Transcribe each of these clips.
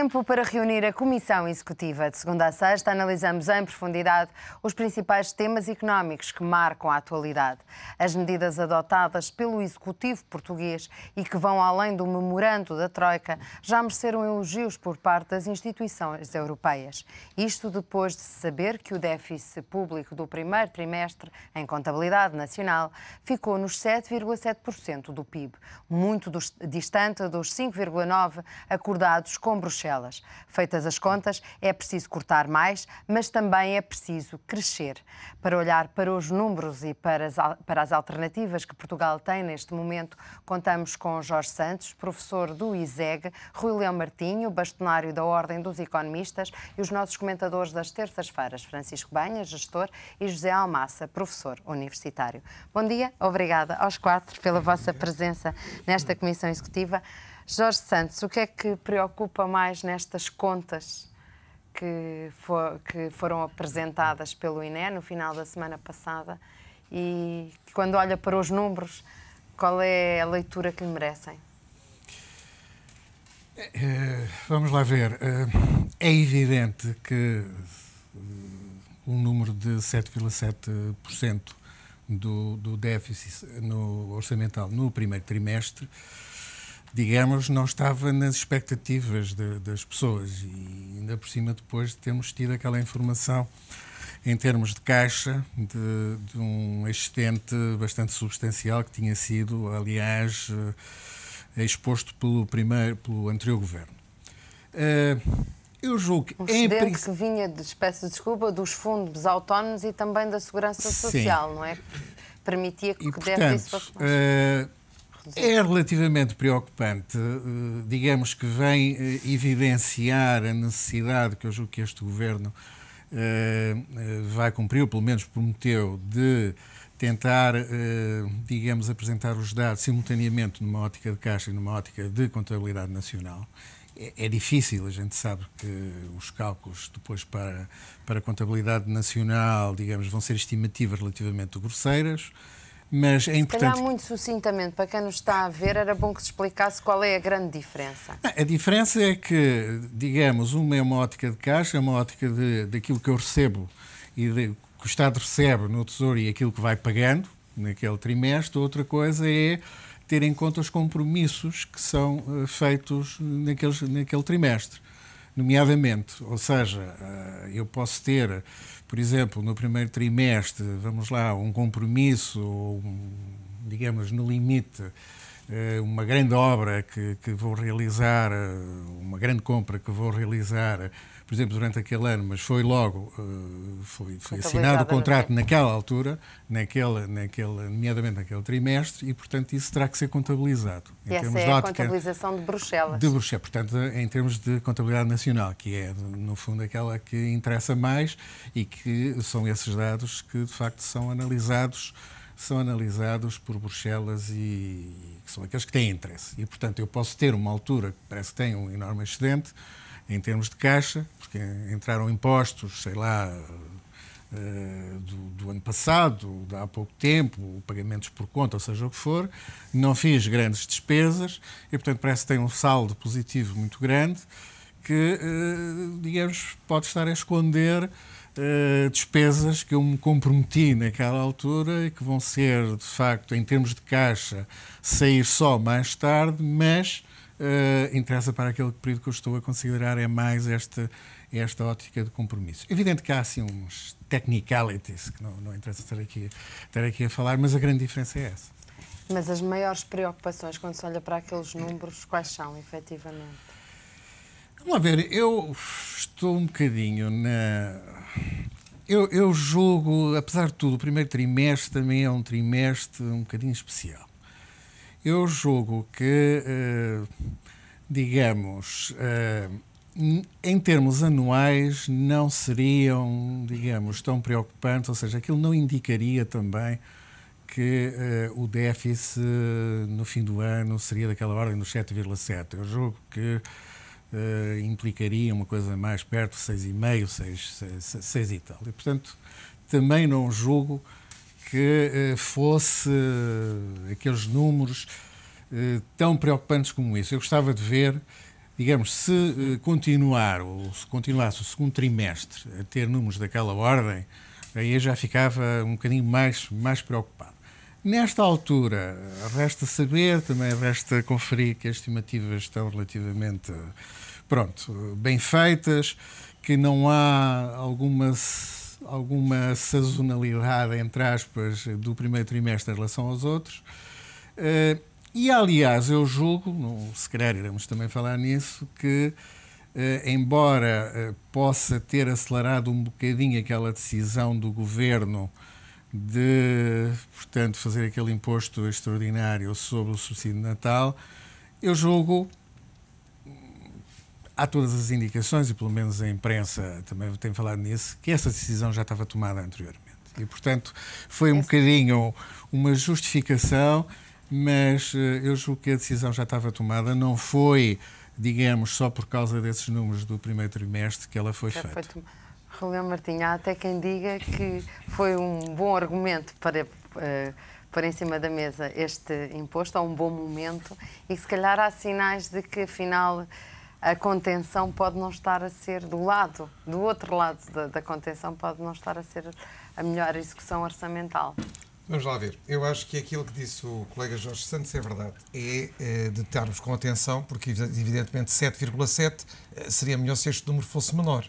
tempo para reunir a Comissão Executiva. De segunda a sexta, analisamos em profundidade os principais temas económicos que marcam a atualidade. As medidas adotadas pelo Executivo português e que vão além do memorando da Troika já mereceram elogios por parte das instituições europeias. Isto depois de se saber que o déficit público do primeiro trimestre, em contabilidade nacional, ficou nos 7,7% do PIB, muito distante dos 5,9% acordados com Bruxelas. Feitas as contas, é preciso cortar mais, mas também é preciso crescer. Para olhar para os números e para as alternativas que Portugal tem neste momento, contamos com Jorge Santos, professor do ISEG, Rui Leão Martinho, bastonário da Ordem dos Economistas, e os nossos comentadores das terças-feiras, Francisco Banha, gestor, e José Almassa, professor universitário. Bom dia, obrigada aos quatro pela vossa presença nesta Comissão Executiva. Jorge Santos, o que é que preocupa mais nestas contas que foram apresentadas pelo INE no final da semana passada? E quando olha para os números, qual é a leitura que lhe merecem? Vamos lá ver. É evidente que um número de 7,7% do déficit orçamental no primeiro trimestre, digamos, não estava nas expectativas das pessoas, e ainda por cima depois de termos tido aquela informação em termos de caixa de um excedente bastante substancial que tinha sido, aliás, exposto pelo anterior governo. Eu julgo que... Um excedente que vinha, peço desculpa, dos fundos autónomos e também da Segurança Social, sim, não é? Que permitia que o déficit fosse mais... É relativamente preocupante, digamos que vem evidenciar a necessidade que eu julgo que este governo vai cumprir, ou pelo menos prometeu, de tentar, digamos, apresentar os dados simultaneamente numa ótica de caixa e numa ótica de contabilidade nacional. É difícil, a gente sabe que os cálculos depois para a contabilidade nacional, digamos, vão ser estimativas relativamente grosseiras, mas é importante... Se calhar, muito sucintamente, para quem nos está a ver, era bom que se explicasse qual é a grande diferença. A diferença é que, digamos, uma é uma ótica de caixa, é uma ótica daquilo que eu recebo e que o Estado recebe no Tesouro e aquilo que vai pagando naquele trimestre. Outra coisa é ter em conta os compromissos que são feitos naquele trimestre, nomeadamente, ou seja, eu posso ter, por exemplo, no primeiro trimestre, vamos lá, um compromisso, digamos, no limite, uma grande obra que vou realizar, uma grande compra que vou realizar, por exemplo, durante aquele ano, mas foi logo, foi assinado o contrato naquela altura, nomeadamente naquele trimestre, e, portanto, isso terá que ser contabilizado. E essa é a contabilização de Bruxelas. De Bruxelas, portanto, em termos de contabilidade nacional, que é, no fundo, aquela que interessa mais e que são esses dados que, de facto, são analisados por Bruxelas e que são aqueles que têm interesse. E, portanto, eu posso ter uma altura que parece que tem um enorme excedente em termos de caixa, porque entraram impostos, sei lá, do ano passado, de há pouco tempo, pagamentos por conta, ou seja o que for, não fiz grandes despesas e, portanto, parece que tem um saldo positivo muito grande que, digamos, pode estar a esconder despesas que eu me comprometi naquela altura e que vão ser, de facto, em termos de caixa, sair só mais tarde, mas interessa para aquele período que eu estou a considerar é mais esta ótica de compromisso. Evidente que há assim uns technicalities que não interessa estar aqui a falar, mas a grande diferença é essa. Mas as maiores preocupações quando se olha para aqueles números, quais são, efetivamente? Vamos lá ver, eu estou um bocadinho Eu julgo, apesar de tudo, o primeiro trimestre também é um trimestre um bocadinho especial. Eu julgo que, digamos, em termos anuais não seriam, digamos, tão preocupantes, ou seja, aquilo não indicaria também que o déficit no fim do ano seria daquela ordem dos 7,7. Eu julgo que implicaria uma coisa mais perto de 6,5, 6 e tal. E, portanto, também não julgo que fosse aqueles números tão preocupantes como isso. Eu gostava de ver digamos, se continuasse o segundo trimestre a ter números daquela ordem, aí eu já ficava um bocadinho mais preocupado. Nesta altura, resta saber, também resta conferir que as estimativas estão relativamente, bem feitas, que não há alguma sazonalidade, entre aspas, do primeiro trimestre em relação aos outros. E, aliás, eu julgo, se calhar iremos também falar nisso, que, embora possa ter acelerado um bocadinho aquela decisão do Governo de, portanto, fazer aquele imposto extraordinário sobre o subsídio de Natal, eu julgo, há todas as indicações, e pelo menos a imprensa também tem falado nisso, que essa decisão já estava tomada anteriormente. E, portanto, foi um bocadinho uma justificação, mas eu julgo que a decisão já estava tomada, não foi, digamos, só por causa desses números do primeiro trimestre que ela foi feita. Releu Martinho, há até quem diga que foi um bom argumento para pôr em cima da mesa este imposto, ou um bom momento, e que se calhar há sinais de que, afinal, a contenção pode não estar a ser do outro lado da contenção, pode não estar a ser a melhor execução orçamental. Vamos lá ver. Eu acho que aquilo que disse o colega Jorge Santos é verdade. É de estarmos com atenção, porque evidentemente 7,7 seria melhor se este número fosse menor.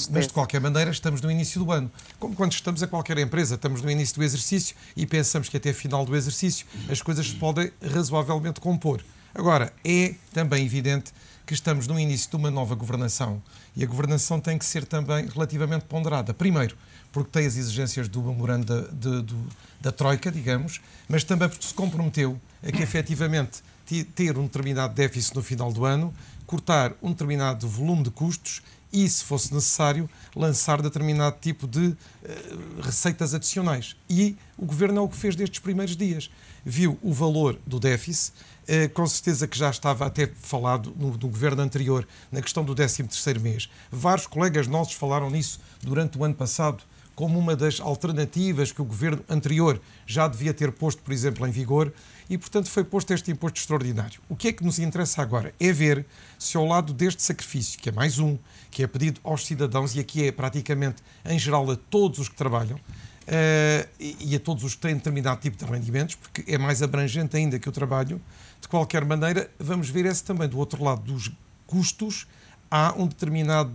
Mas de qualquer maneira estamos no início do ano. Como quando estamos a qualquer empresa, estamos no início do exercício e pensamos que até a final do exercício as coisas se podem razoavelmente compor. Agora, é também evidente que estamos no início de uma nova governação e a governação tem que ser também relativamente ponderada. Primeiro, porque tem as exigências do memorando da Troika, digamos, mas também porque se comprometeu a que efetivamente ter um determinado déficit no final do ano, cortar um determinado volume de custos e, se fosse necessário, lançar determinado tipo de receitas adicionais. E o Governo é o que fez destes primeiros dias. Viu o valor do déficit, com certeza que já estava até falado no Governo anterior, na questão do 13º mês. Vários colegas nossos falaram nisso durante o ano passado, como uma das alternativas que o Governo anterior já devia ter posto, por exemplo, em vigor, e, portanto, foi posto este imposto extraordinário. O que é que nos interessa agora é ver se ao lado deste sacrifício, que é mais um, que é pedido aos cidadãos, e aqui é praticamente, em geral, a todos os que trabalham, e a todos os que têm determinado tipo de rendimentos, porque é mais abrangente ainda que o trabalho, de qualquer maneira, vamos ver esse também do outro lado dos custos, há uma determinada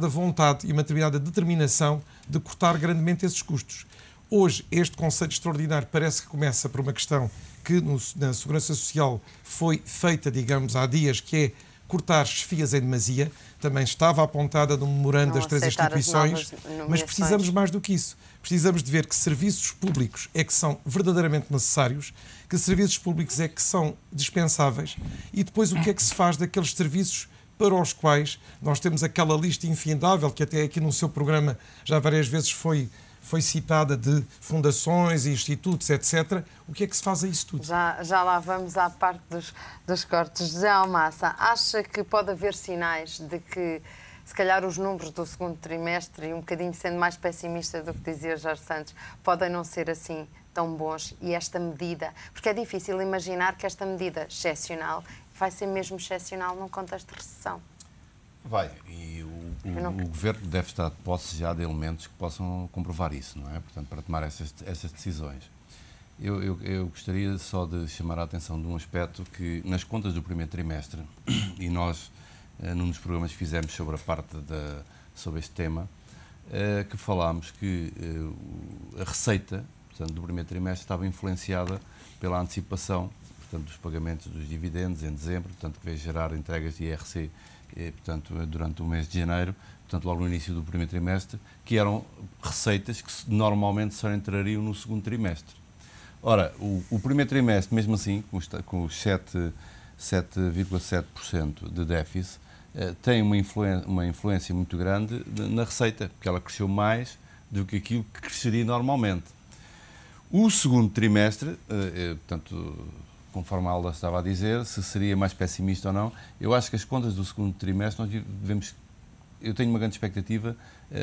vontade e uma determinada determinação de cortar grandemente esses custos. Hoje, este conceito extraordinário parece que começa por uma questão que na Segurança Social foi feita, digamos, há dias, que é cortar chefias em demasia. Também estava apontada no memorando das 3 instituições, mas precisamos mais do que isso. Precisamos de ver que serviços públicos é que são verdadeiramente necessários, que serviços públicos é que são dispensáveis e depois o que é que se faz daqueles serviços para os quais nós temos aquela lista infindável que até aqui no seu programa já várias vezes foi citada, de fundações, institutos, etc. O que é que se faz a isso tudo? Já lá vamos à parte dos cortes. José Almassa, acha que pode haver sinais de que, se calhar, os números do segundo trimestre, e um bocadinho sendo mais pessimista do que dizia Jorge Santos, podem não ser assim tão bons, e esta medida, porque é difícil imaginar que esta medida excepcional vai ser mesmo excepcional num contexto de recessão? Vai, e o Governo deve estar de posse já de elementos que possam comprovar isso, não é? Portanto, para tomar essas decisões. Eu gostaria só de chamar a atenção de um aspecto que, nas contas do primeiro trimestre, e nós, num dos programas que fizemos sobre este tema, que falámos que a receita, portanto, do primeiro trimestre estava influenciada pela antecipação, portanto, dos pagamentos dos dividendos em dezembro, portanto, que veio gerar entregas de IRC, portanto, durante o mês de janeiro, portanto, logo no início do primeiro trimestre, que eram receitas que normalmente só entrariam no segundo trimestre. Ora, o primeiro trimestre, mesmo assim, com os 7,7% de déficit, tem uma influência muito grande na receita, porque ela cresceu mais do que aquilo que cresceria normalmente. O segundo trimestre, portanto, conforme a Alda estava a dizer, se seria mais pessimista ou não, eu acho que as contas do segundo trimestre, eu tenho uma grande expectativa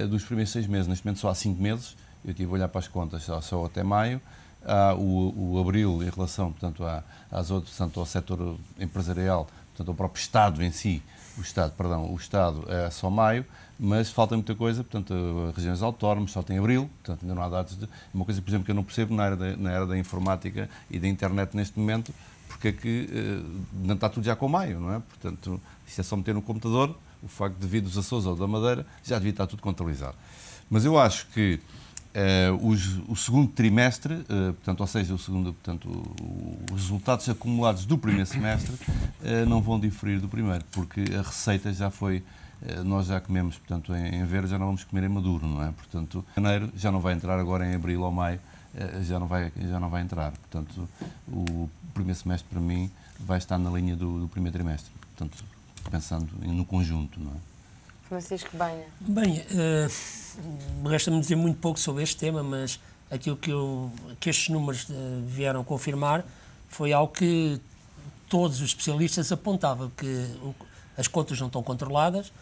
dos primeiros 6 meses. Neste momento só há 5 meses, eu estive a olhar para as contas só até maio. Há o abril em relação, portanto, às outras, portanto, ao setor empresarial, portanto, o próprio Estado em si, o Estado é só maio, mas falta muita coisa, portanto, as regiões autónomas só tem abril, portanto, ainda não há dados de... Uma coisa, por exemplo, que eu não percebo na era da informática e da internet neste momento, porque é que não está tudo já com maio, não é? Portanto, isto é só meter no computador, o facto de vir dos Açores ou da Madeira, já devia estar tudo contabilizado. Mas eu acho que o segundo trimestre, portanto, ou seja, os resultados acumulados do primeiro semestre não vão diferir do primeiro, porque a receita já foi... Nós já comemos, portanto, em verde, já não vamos comer em maduro, não é? Portanto, janeiro já não vai entrar agora em abril ou maio, já não vai entrar. Portanto, o primeiro semestre, para mim, vai estar na linha do primeiro trimestre. Portanto, pensando no conjunto, não é? Francisco Banha. Bem, resta-me dizer muito pouco sobre este tema, mas aquilo que estes números vieram confirmar foi algo que todos os especialistas apontavam, que as contas não estão controladas,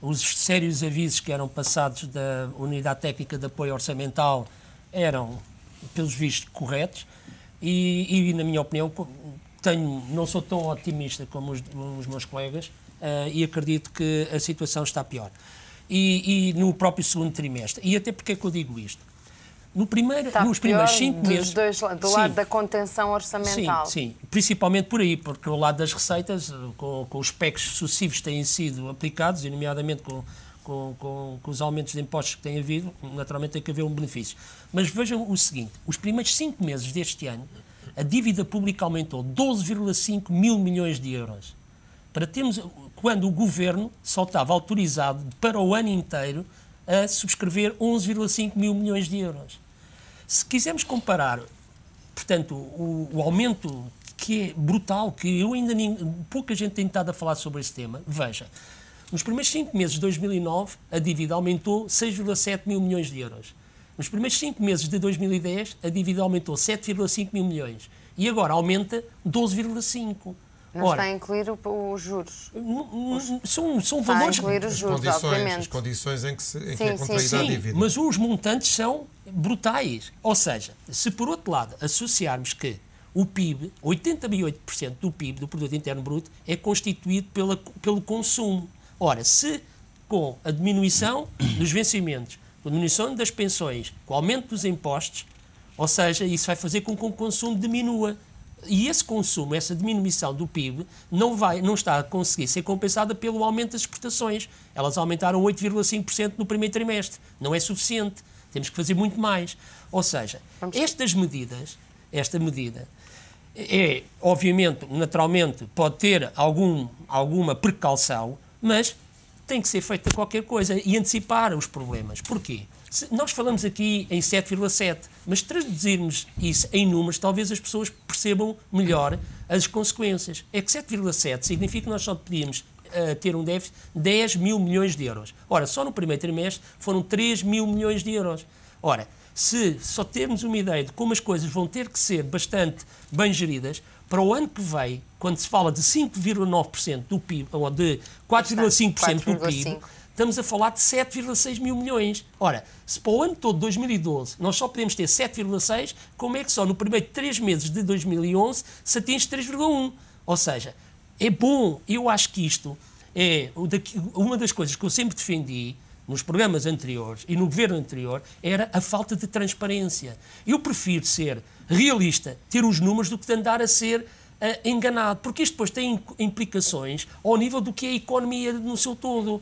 os sérios avisos que eram passados da Unidade Técnica de Apoio Orçamental eram, pelos vistos, corretos e na minha opinião, não sou tão otimista como os meus colegas e acredito que a situação está pior. E no próprio segundo trimestre. E até porque é que eu digo isto? Nos primeiros 5 meses... Do lado da contenção orçamental. Sim, principalmente por aí, porque o lado das receitas, com os PECs sucessivos que têm sido aplicados, e nomeadamente com os aumentos de impostos que têm havido, naturalmente tem que haver um benefício. Mas vejam o seguinte, os primeiros 5 meses deste ano, a dívida pública aumentou 12,5 mil milhões de euros. Para termos, quando o Governo só estava autorizado para o ano inteiro a subscrever 11,5 mil milhões de euros. Se quisermos comparar, portanto, o aumento que é brutal, que eu ainda pouca gente tem estado a falar sobre esse tema, veja, nos primeiros 5 meses de 2009, a dívida aumentou 6,7 mil milhões de euros. Nos primeiros 5 meses de 2010, a dívida aumentou 7,5 mil milhões. E agora aumenta 12,5. Não está a incluir os juros. São valores... Está a incluir os juros, obviamente. As condições em que é contraída a dívida. Mas os montantes são brutais. Ou seja, se por outro lado associarmos que o PIB, 88% do PIB, do Produto Interno Bruto, é constituído pelo consumo. Ora, se com a diminuição dos vencimentos, com a diminuição das pensões, com o aumento dos impostos, ou seja, isso vai fazer com que o consumo diminua. E esse consumo, essa diminuição do PIB, não está a conseguir ser compensada pelo aumento das exportações. Elas aumentaram 8,5% no primeiro trimestre. Não é suficiente. Temos que fazer muito mais. Ou seja, esta medida é, obviamente, naturalmente, pode ter alguma precaução, mas tem que ser feita qualquer coisa e antecipar os problemas. Porquê? Nós falamos aqui em 7,7, mas traduzirmos isso em números, talvez as pessoas percebam melhor as consequências. É que 7,7 significa que nós só podíamos ter um déficit de 10 mil milhões de euros. Ora, só no primeiro trimestre foram 3 mil milhões de euros. Ora, se só termos uma ideia de como as coisas vão ter que ser bastante bem geridas, para o ano que vem, quando se fala de 5,9% do PIB, ou de 4,5% do PIB, estamos a falar de 7,6 mil milhões. Ora, se para o ano todo de 2012 nós só podemos ter 7,6, como é que só no primeiro 3 meses de 2011 se atinge 3,1? Ou seja, é bom, eu acho que isto é uma das coisas que eu sempre defendi nos programas anteriores e no governo anterior, era a falta de transparência. Eu prefiro ser realista, ter os números, do que andar a ser enganado, porque isto depois tem implicações ao nível do que é a economia no seu todo.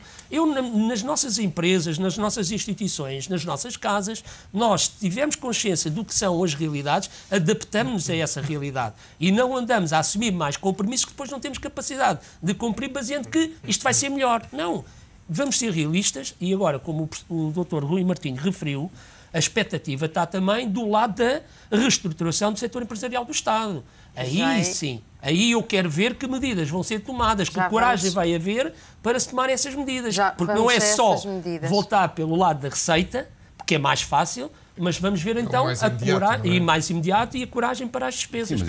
Nas nossas empresas, nas nossas instituições, nas nossas casas, nós tivermos consciência do que são as realidades, adaptamos-nos a essa realidade e não andamos a assumir mais compromissos que depois não temos capacidade de cumprir, baseando que isto vai ser melhor. Não. Vamos ser realistas e agora, como o Dr. Rui Martinho referiu, a expectativa está também do lado da reestruturação do setor empresarial do Estado. Aí sim, aí eu quero ver que medidas vão ser tomadas, que coragem vai haver para se tomar essas medidas. Porque não é só voltar pelo lado da receita, porque é mais fácil, mas vamos ver então a coragem, e mais imediato, e a coragem para as despesas. Sim,